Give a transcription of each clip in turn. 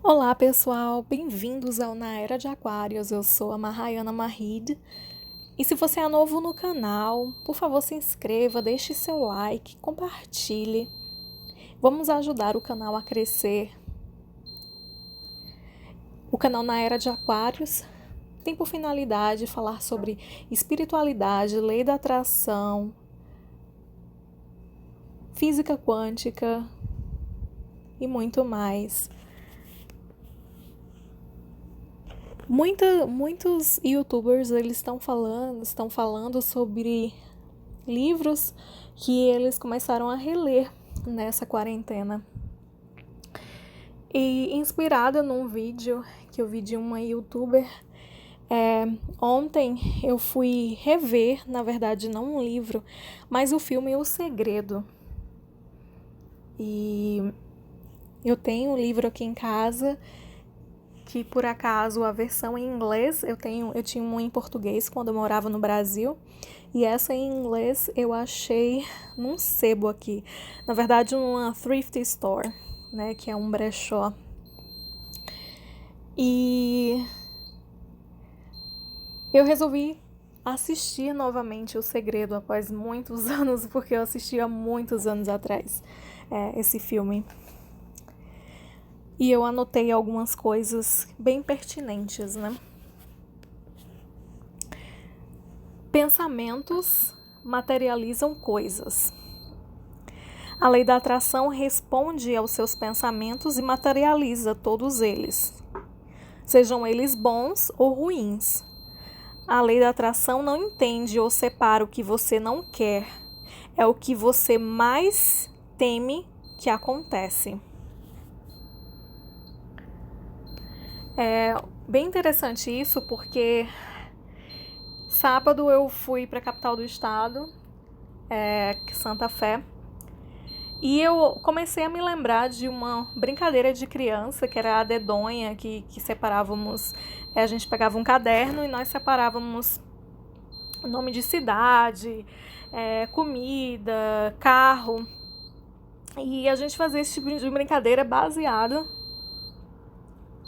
Olá pessoal, bem-vindos ao Na Era de Aquários, eu sou a Mahayana Mahid. E se você é novo no canal, por favor se inscreva, deixe seu like, compartilhe. Vamos ajudar o canal a crescer. O canal Na Era de Aquários tem por finalidade falar sobre espiritualidade, lei da atração, física quântica e muito mais. Muitos youtubers eles estão falando sobre livros que eles começaram a reler nessa quarentena. E inspirada num vídeo que eu vi de uma youtuber, ontem eu fui rever, na verdade não um livro, mas o filme O Segredo. E eu tenho o livro aqui em casa, que por acaso a versão em inglês, eu tinha uma em português quando eu morava no Brasil, e essa em inglês eu achei num sebo aqui, na verdade numa thrift store, né, que é um brechó. E eu resolvi assistir novamente O Segredo após muitos anos, porque eu assisti há muitos anos atrás esse filme. E eu anotei algumas coisas bem pertinentes, né? Pensamentos materializam coisas. A lei da atração responde aos seus pensamentos e materializa todos eles, sejam eles bons ou ruins. A lei da atração não entende ou separa o que você não quer, é o que você mais teme que acontece. É bem interessante isso, porque sábado eu fui para a capital do estado, Santa Fé, e eu comecei a me lembrar de uma brincadeira de criança, que era a dedonha, que separávamos, a gente pegava um caderno e nós separávamos o nome de cidade, comida, carro, e a gente fazia esse tipo de brincadeira baseado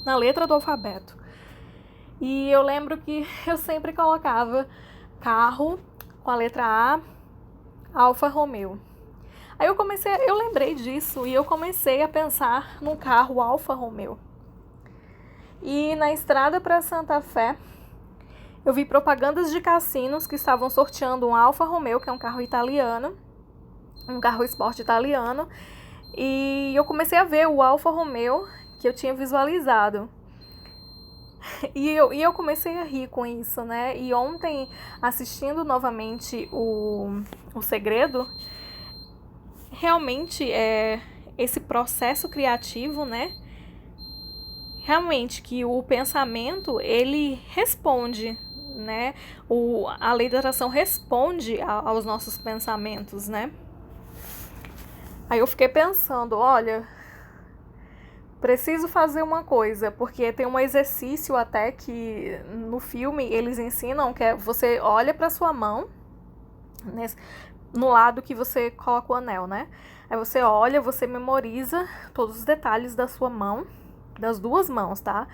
na letra do alfabeto. E eu lembro que eu sempre colocava carro com a letra A, Alfa Romeo. Aí eu lembrei disso e eu comecei a pensar no carro Alfa Romeo. E na estrada para Santa Fé, eu vi propagandas de cassinos que estavam sorteando um Alfa Romeo, que é um carro italiano, um carro esporte italiano. E eu comecei a ver o Alfa Romeo que eu tinha visualizado. E eu comecei a rir com isso, né? E ontem, assistindo novamente o Segredo, realmente esse processo criativo, né? Realmente que o pensamento, ele responde, né? A lei da atração responde aos nossos pensamentos, né? Aí eu fiquei pensando, olha, preciso fazer uma coisa, porque tem um exercício até que no filme eles ensinam, que você olha para sua mão, no lado que você coloca o anel, né? Aí você olha, você memoriza todos os detalhes da sua mão, das duas mãos, tá?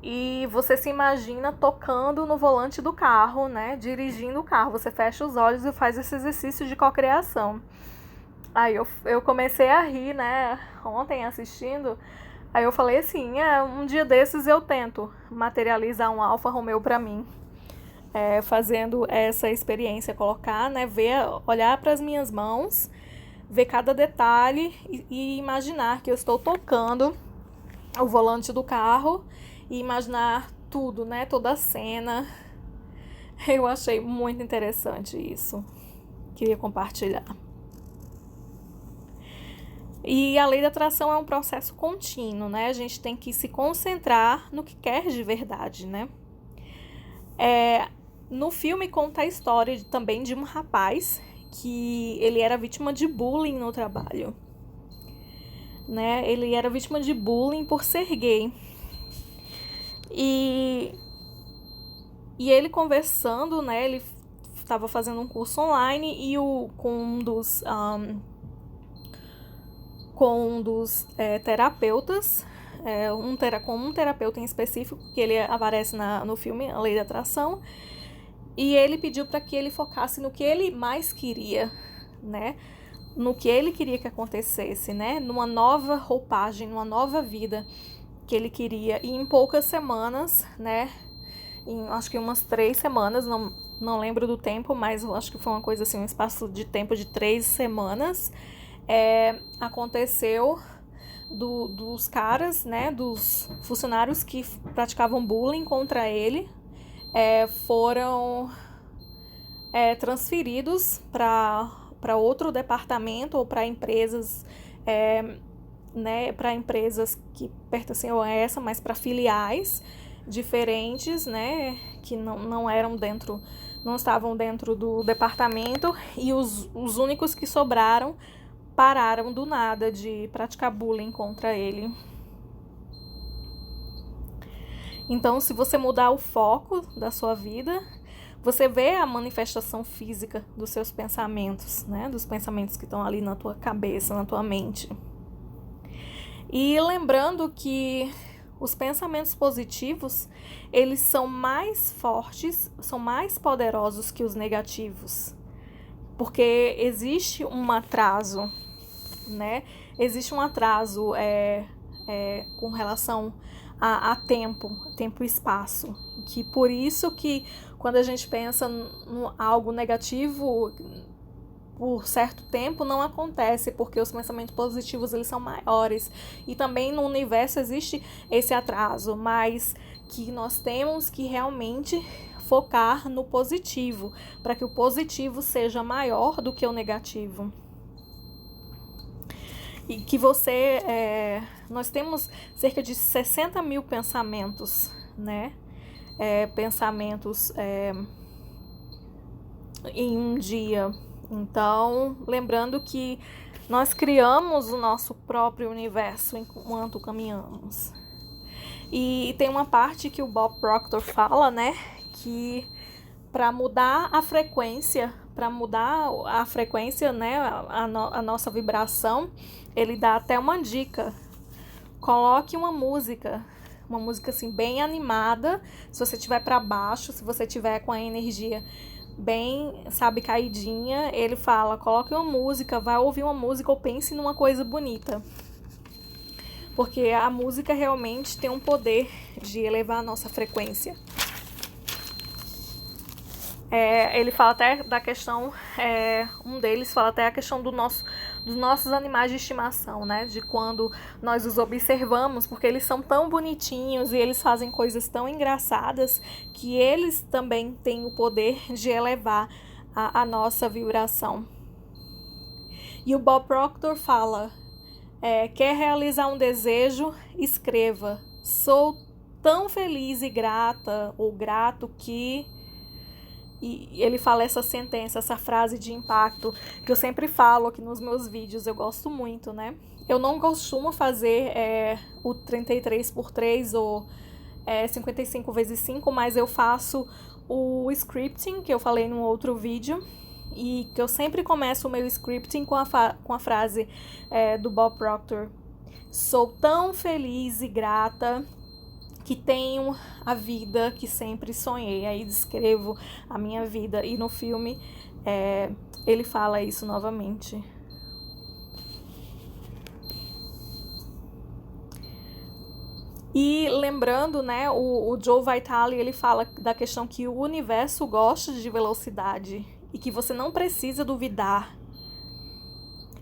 E você se imagina tocando no volante do carro, né? Dirigindo o carro. Você fecha os olhos e faz esse exercício de cocriação. Aí eu comecei a rir, né? Ontem assistindo. Aí eu falei assim, um dia desses eu tento materializar um Alfa Romeo pra mim. Fazendo essa experiência, colocar, né? Olhar para as minhas mãos, ver cada detalhe e imaginar que eu estou tocando o volante do carro e imaginar tudo, né? Toda a cena. Eu achei muito interessante isso. Queria compartilhar. E a lei da atração é um processo contínuo, né? A gente tem que se concentrar no que quer de verdade, né? No filme conta a história também de um rapaz que ele era vítima de bullying no trabalho, né? Ele era vítima de bullying por ser gay. E ele conversando, né? Ele estava fazendo um curso online e com um dos terapeutas com um terapeuta em específico, que ele aparece no filme A Lei da Atração, e ele pediu para que ele focasse no que ele mais queria, né? No que ele queria que acontecesse, né? Numa nova roupagem, numa nova vida que ele queria. E em poucas semanas, né? Acho que umas 3 semanas, não lembro do tempo, mas acho que foi uma coisa assim, um espaço de tempo de 3 semanas, aconteceu dos caras, né? Dos funcionários que praticavam bullying contra ele, foram transferidos para outro departamento ou para empresas, né, para empresas que pertenciam a essa, mas para filiais diferentes, né, que não estavam dentro do departamento, e os únicos que sobraram pararam do nada de praticar bullying contra ele. Então, se você mudar o foco da sua vida, você vê a manifestação física dos seus pensamentos, né? Dos pensamentos que estão ali na tua cabeça, na tua mente. E lembrando que os pensamentos positivos, eles são mais fortes, são mais poderosos que os negativos. Porque existe um atraso, né? Existe um atraso com relação a tempo e espaço. Que por isso que quando a gente pensa em algo negativo por certo tempo, não acontece, porque os pensamentos positivos, eles são maiores. E também no universo existe esse atraso, mas que nós temos que realmente focar no positivo, para que o positivo seja maior do que o negativo. E que nós temos cerca de 60 mil pensamentos, né? Pensamentos em um dia. Então, lembrando que nós criamos o nosso próprio universo enquanto caminhamos. E tem uma parte que o Bob Proctor fala, né? Que para mudar a frequência, né? A nossa vibração, ele dá até uma dica. Coloque uma música assim bem animada. Se você estiver para baixo, se você estiver com a energia bem, caidinha, ele fala, coloque uma música, vai ouvir uma música ou pense numa coisa bonita. Porque a música realmente tem um poder de elevar a nossa frequência. Ele fala até da questão, um deles fala até a questão dos nossos animais de estimação, né? De quando nós os observamos, porque eles são tão bonitinhos e eles fazem coisas tão engraçadas que eles também têm o poder de elevar a nossa vibração. E o Bob Proctor fala, quer realizar um desejo? Escreva, sou tão feliz e grata ou grato que... E ele fala essa sentença, essa frase de impacto, que eu sempre falo aqui nos meus vídeos, eu gosto muito, né? Eu não costumo fazer o 33x3 ou 55x5, mas eu faço o scripting, que eu falei num outro vídeo, e que eu sempre começo o meu scripting com a frase do Bob Proctor. Sou tão feliz e grata que tenho a vida que sempre sonhei. Aí descrevo a minha vida. E no filme ele fala isso novamente. E lembrando, né, o Joe Vitale, ele fala da questão que o universo gosta de velocidade e que você não precisa duvidar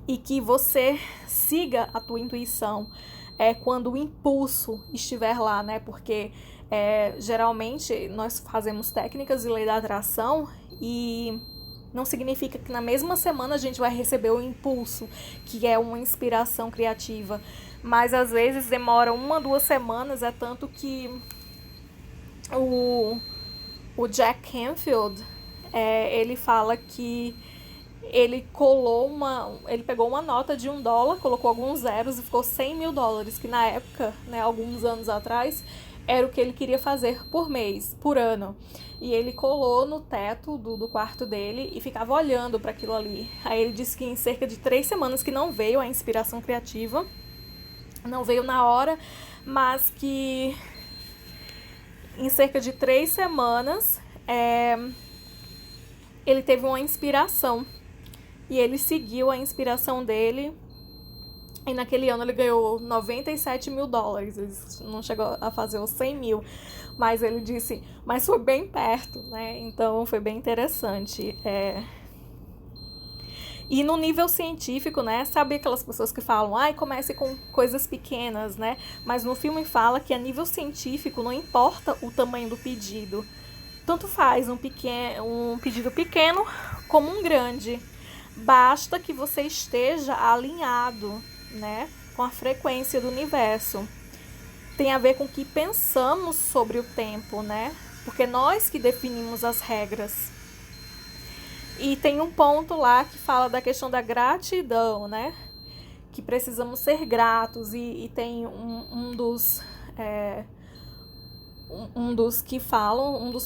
e que você siga a tua intuição quando o impulso estiver lá, né? Porque geralmente nós fazemos técnicas de lei da atração e não significa que na mesma semana a gente vai receber o impulso, que é uma inspiração criativa. Mas às vezes demora 1 a 2 semanas, tanto que o Jack Canfield, ele fala que ele pegou uma nota de $1, colocou alguns zeros e ficou $100 mil, que na época, né, alguns anos atrás, era o que ele queria fazer por mês, por ano. E ele colou no teto do quarto dele e ficava olhando para aquilo ali. Aí ele disse que em cerca de 3 semanas que não veio a inspiração criativa, não veio na hora, mas que em cerca de 3 semanas ele teve uma inspiração e ele seguiu a inspiração dele. E naquele ano ele ganhou $97 mil. Ele não chegou a fazer os 100 mil. Mas ele disse, mas foi bem perto, né? Então foi bem interessante. E no nível científico, né? Sabe aquelas pessoas que falam, comece com coisas pequenas, né? Mas no filme fala que a nível científico não importa o tamanho do pedido. Tanto faz um pedido pequeno como um grande. Basta que você esteja alinhado, né, com a frequência do universo. Tem a ver com o que pensamos sobre o tempo, né? Porque nós que definimos as regras. E tem um ponto lá que fala da questão da gratidão, né? Que precisamos ser gratos. E tem um dos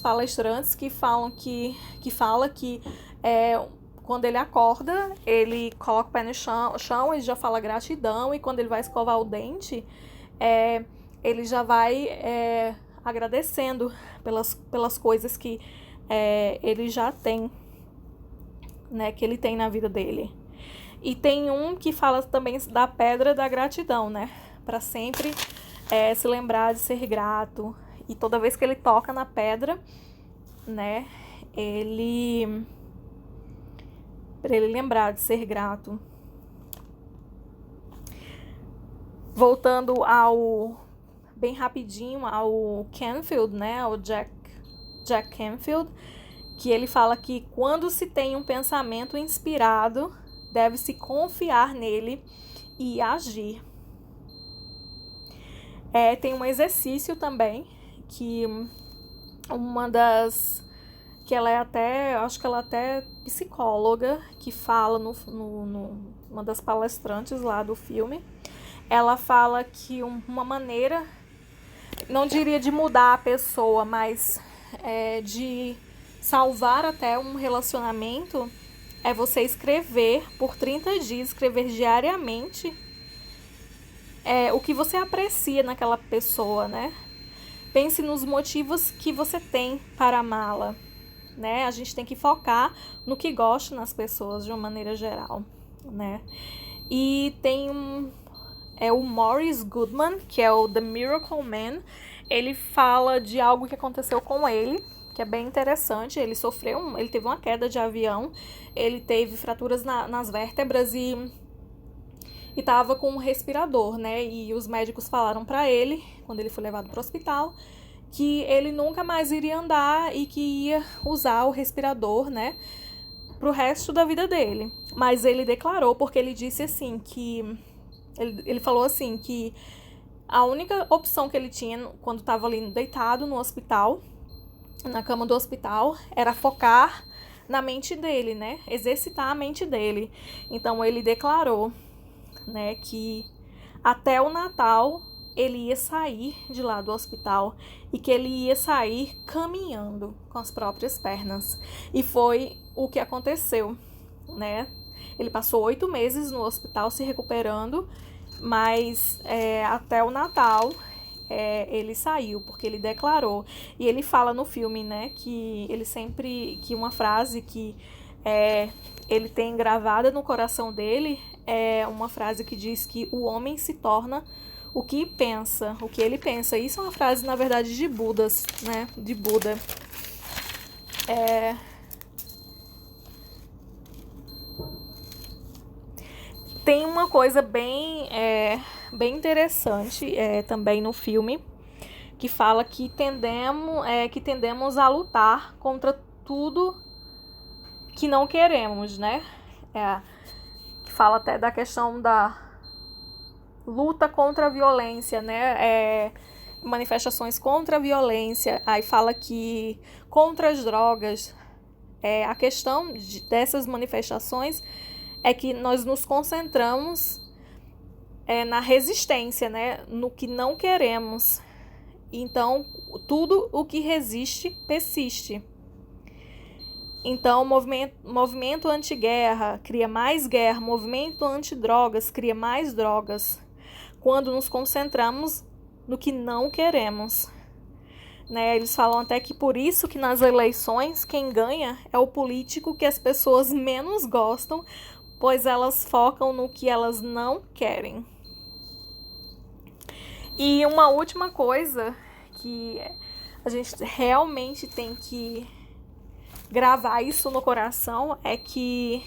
palestrantes que fala que quando ele acorda, ele coloca o pé no chão, ele já fala gratidão, e quando ele vai escovar o dente, ele já vai agradecendo pelas coisas que ele já tem, né, que ele tem na vida dele. E tem um que fala também da pedra da gratidão, né, para sempre se lembrar de ser grato. E toda vez que ele toca na pedra, né, para ele lembrar de ser grato. Voltando bem rapidinho ao Canfield, né, ao Jack Canfield, que ele fala que quando se tem um pensamento inspirado, deve-se confiar nele e agir. Tem um exercício também, que que ela é até, acho que ela é até psicóloga, que fala uma das palestrantes lá do filme, ela fala que uma maneira, não diria de mudar a pessoa, mas de salvar até um relacionamento, é você escrever por 30 dias, escrever diariamente o que você aprecia naquela pessoa, né? Pense nos motivos que você tem para amá-la, né? A gente tem que focar no que gosta nas pessoas de uma maneira geral, né? E tem o Maurice Goodman, que é o The Miracle Man. Ele fala de algo que aconteceu com ele, que é bem interessante. Ele teve uma queda de avião, ele teve fraturas nas vértebras e estava com um respirador, né? E os médicos falaram para ele, quando ele foi levado para o hospital, que ele nunca mais iria andar e que ia usar o respirador, né, pro resto da vida dele. Mas ele declarou, porque ele disse assim que ele falou assim que a única opção que ele tinha quando estava ali deitado no hospital, na cama do hospital, era focar na mente dele, né, exercitar a mente dele. Então ele declarou, né, que até o Natal ele ia sair de lá do hospital e que ele ia sair caminhando com as próprias pernas. E foi o que aconteceu, né? Ele passou 8 meses no hospital se recuperando, mas até o Natal ele saiu, porque ele declarou. E ele fala no filme, né, que uma frase que ele tem gravada no coração dele é uma frase que diz que o homem se torna o que ele pensa. Isso é uma frase, na verdade, de Buda, né? De Buda. Tem uma coisa bem interessante também no filme, que fala que tendemos a lutar contra tudo que não queremos, né? Que fala até da questão da luta contra a violência, né? Manifestações contra a violência. Aí fala que contra as drogas. A questão dessas manifestações é que nós nos concentramos na resistência, né? No que não queremos. Então, tudo o que resiste, persiste. Então, movimento anti-guerra cria mais guerra, movimento anti-drogas cria mais drogas. Quando nos concentramos no que não queremos. Né? Eles falam até que por isso que nas eleições quem ganha é o político que as pessoas menos gostam, pois elas focam no que elas não querem. E uma última coisa que a gente realmente tem que gravar isso no coração é que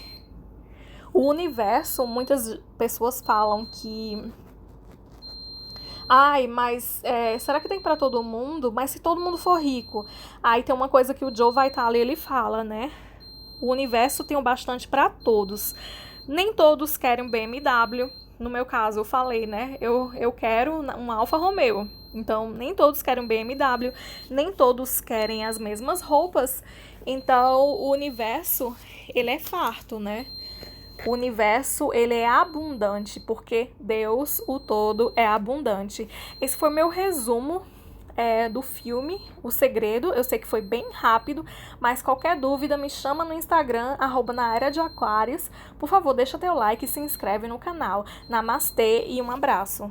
o universo, muitas pessoas falam que mas será que tem pra todo mundo? Mas se todo mundo for rico? Aí tem uma coisa que o Joe Vitale, ele fala, né? O universo tem o bastante pra todos. Nem todos querem um BMW. No meu caso, eu falei, né? Eu quero um Alfa Romeo. Então, nem todos querem um BMW. Nem todos querem as mesmas roupas. Então, o universo, ele é farto, né? O universo, ele é abundante, porque Deus, o todo, é abundante. Esse foi meu resumo do filme O Segredo. Eu sei que foi bem rápido, mas qualquer dúvida me chama no Instagram, @naeradeaquários. Por favor, deixa teu like e se inscreve no canal. Namastê e um abraço.